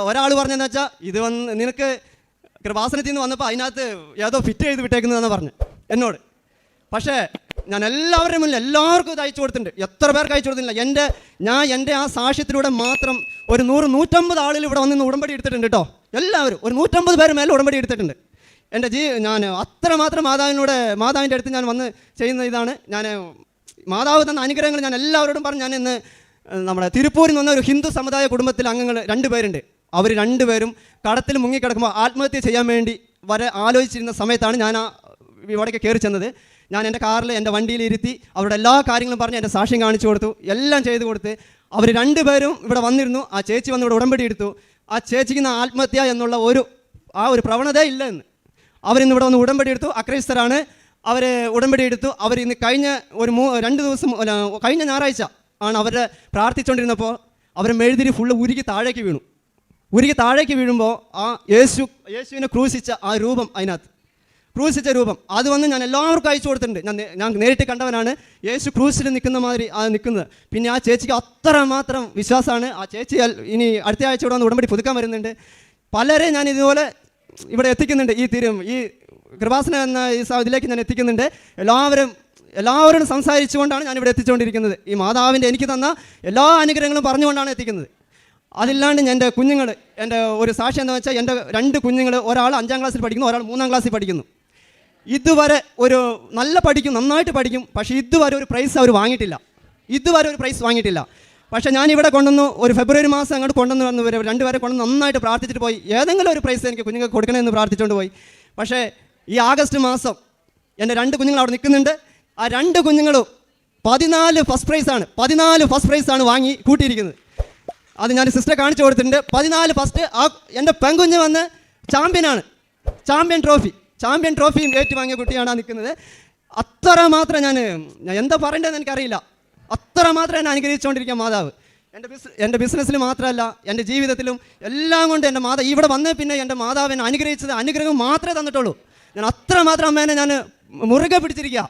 ഒരാൾ പറഞ്ഞതെന്ന് വെച്ചാൽ ഇത് നിനക്ക് കൃപാസനത്തിൽ നിന്ന് വന്നപ്പോൾ അതിനകത്ത് ഏതോ ഫിറ്റ് ചെയ്ത് വിട്ടേക്കുന്നതെന്ന് പറഞ്ഞു എന്നോട്. പക്ഷേ ഞാൻ എല്ലാവരുടെ മുന്നിൽ എല്ലാവർക്കും ഇത് അയച്ചു കൊടുത്തിട്ടുണ്ട്. എത്ര പേർക്ക് അയച്ചു കൊടുത്തില്ല. എൻ്റെ ആ സാക്ഷ്യത്തിലൂടെ മാത്രം ഒരു 100-150 ആളുകൾ ഇവിടെ വന്ന് ഉടമ്പടി എടുത്തിട്ടുണ്ട് കേട്ടോ. എല്ലാവരും ഒരു 150 പേര് മേലെ ഉടമ്പടി എടുത്തിട്ടുണ്ട്. ഞാൻ അത്രമാത്രം മാതാവിൻ്റെ അടുത്ത് ഞാൻ വന്ന് ചെയ്യുന്ന ഇതാണ്. മാതാവ് തന്ന അനുഗ്രഹങ്ങൾ ഞാൻ എല്ലാവരോടും പറഞ്ഞു. ഞാൻ ഇന്ന് നമ്മുടെ തിരുപ്പൂരിൽ നിന്ന് ഒരു ഹിന്ദു സമുദായ കുടുംബത്തിൽ അംഗങ്ങൾ 2 പേരുണ്ട്. അവർ 2 പേരും കടത്തിൽ മുങ്ങിക്കിടക്കുമ്പോൾ ആത്മഹത്യ ചെയ്യാൻ വേണ്ടി ആലോചിച്ചിരുന്ന സമയത്താണ് ഞാൻ ഇവിടേക്ക് കയറി ചെന്നത്. ഞാൻ എൻ്റെ കാറിൽ എൻ്റെ വണ്ടിയിൽ ഇരുത്തി അവരുടെ എല്ലാ കാര്യങ്ങളും പറഞ്ഞ് എൻ്റെ സാക്ഷ്യം കാണിച്ചു കൊടുത്തു, എല്ലാം ചെയ്തു കൊടുത്ത്. അവർ 2 പേരും ഇവിടെ വന്നിരുന്നു. ആ ചേച്ചി വന്ന് ഇവിടെ ഉടമ്പടി എടുത്തു. ആ ചേച്ചിക്ക് ആത്മഹത്യ എന്നുള്ള ഒരു പ്രവണത ഇല്ല എന്ന് അവരിന്ന് ഇവിടെ വന്ന് ഉടമ്പടി എടുത്തു. അക്രൈസ്തരാണ്. അവർ ഉടമ്പടി എടുത്തു. അവർ ഇന്ന് കഴിഞ്ഞ 2 ദിവസം കഴിഞ്ഞ ഞായറാഴ്ച ആണ് അവരെ പ്രാർത്ഥിച്ചുകൊണ്ടിരുന്നപ്പോൾ അവർ മെഴുതിരി ഫുള്ള് ഉരുകി താഴേക്ക് വീഴുമ്പോൾ ആ യേശുവിനെ ക്രൂശിച്ച ആ രൂപം, ക്രൂശിച്ച രൂപം അത് വന്ന് ഞാൻ എല്ലാവർക്കും അയച്ചു കൊടുത്തിട്ടുണ്ട്. ഞാൻ നേരിട്ട് കണ്ടവനാണ്. യേശു ക്രൂശിൽ നിൽക്കുന്ന മാതിരി നിൽക്കുന്നത്. പിന്നെ ആ ചേച്ചിക്ക് അത്രമാത്രം വിശ്വാസമാണ്. ആ ചേച്ചി ഇനി അടുത്ത ആഴ്ച ഇവിടെ വന്ന് ഉടമ്പടി പുതുക്കാൻ വരുന്നുണ്ട്. പലരെ ഞാൻ ഇതുപോലെ ഇവിടെ എത്തിക്കുന്നുണ്ട്. ഈ കൃപാസന എന്ന ഇതിലേക്ക് ഞാൻ എത്തിക്കുന്നുണ്ട്. എല്ലാവരോടും സംസാരിച്ചുകൊണ്ടാണ് ഞാൻ ഇവിടെ എത്തിച്ചുകൊണ്ടിരിക്കുന്നത്. ഈ മാതാവിൻ്റെ എനിക്ക് തന്ന എല്ലാ അനുഗ്രഹങ്ങളും പറഞ്ഞുകൊണ്ടാണ് എത്തിക്കുന്നത്. അതില്ലാണ്ട് എൻ്റെ കുഞ്ഞുങ്ങൾ, എൻ്റെ ഒരു സാക്ഷ്യം എന്താണെന്ന് വെച്ചാൽ, എൻ്റെ 2 കുഞ്ഞുങ്ങൾ, ഒരാൾ 5ാം ക്ലാസ്സിൽ പഠിക്കുന്നു, ഒരാൾ 3ാം ക്ലാസ്സിൽ പഠിക്കുന്നു. ഇതുവരെ നന്നായിട്ട് പഠിക്കും. പക്ഷേ ഇതുവരെ ഒരു പ്രൈസ് അവർ വാങ്ങിയിട്ടില്ല. പക്ഷേ ഞാനിവിടെ കൊണ്ടുവന്നു ഒരു ഫെബ്രുവരി മാസം അങ്ങോട്ട് കൊണ്ടുവന്ന് 2 പേരെ കൊണ്ടുവന്ന് നന്നായിട്ട് പ്രാർത്ഥിച്ചിട്ട് പോയി. ഏതെങ്കിലും ഒരു പ്രൈസ് എനിക്ക് കുഞ്ഞുങ്ങൾക്ക് കൊടുക്കണമെന്ന് പ്രാർത്ഥിച്ചുകൊണ്ട് പോയി. പക്ഷേ ഈ ആഗസ്റ്റ് മാസം എൻ്റെ 2 കുഞ്ഞുങ്ങൾ അവിടെ നിൽക്കുന്നുണ്ട്. ആ 2 കുഞ്ഞുങ്ങളും 14 ഫസ്റ്റ് പ്രൈസാണ് വാങ്ങി കൂട്ടിയിരിക്കുന്നത്. അത് ഞാൻ സിസ്റ്ററെ കാണിച്ചു കൊടുത്തിട്ടുണ്ട്. 14 ഫസ്റ്റ്. ആ എൻ്റെ പെൺകുഞ്ഞ് വന്ന് ചാമ്പ്യൻ ട്രോഫിയും ഏറ്റുവാങ്ങിയ കുട്ടിയാണ് നിൽക്കുന്നത്. അത്രമാത്രം ഞാൻ എന്താ പറയേണ്ടതെന്ന് എനിക്കറിയില്ല. അത്രമാത്രം എന്നെ അനുഗ്രഹിച്ചുകൊണ്ടിരിക്കുക മാതാവ്. എൻ്റെ ബിസിനസ്സിൽ മാത്രമല്ല, എൻ്റെ ജീവിതത്തിലും എല്ലാം കൊണ്ട് എൻ്റെ മാതാവ് ഇവിടെ വന്നേ പിന്നെ എൻ്റെ മാതാവ് എന്നെ അനുഗ്രഹിച്ചത് അനുഗ്രഹം മാത്രമേ തന്നിട്ടുള്ളൂ. ഞാൻ അത്രമാത്രം അമ്മേനെ ഞാൻ മുറുകെ പിടിച്ചിരിക്കുക.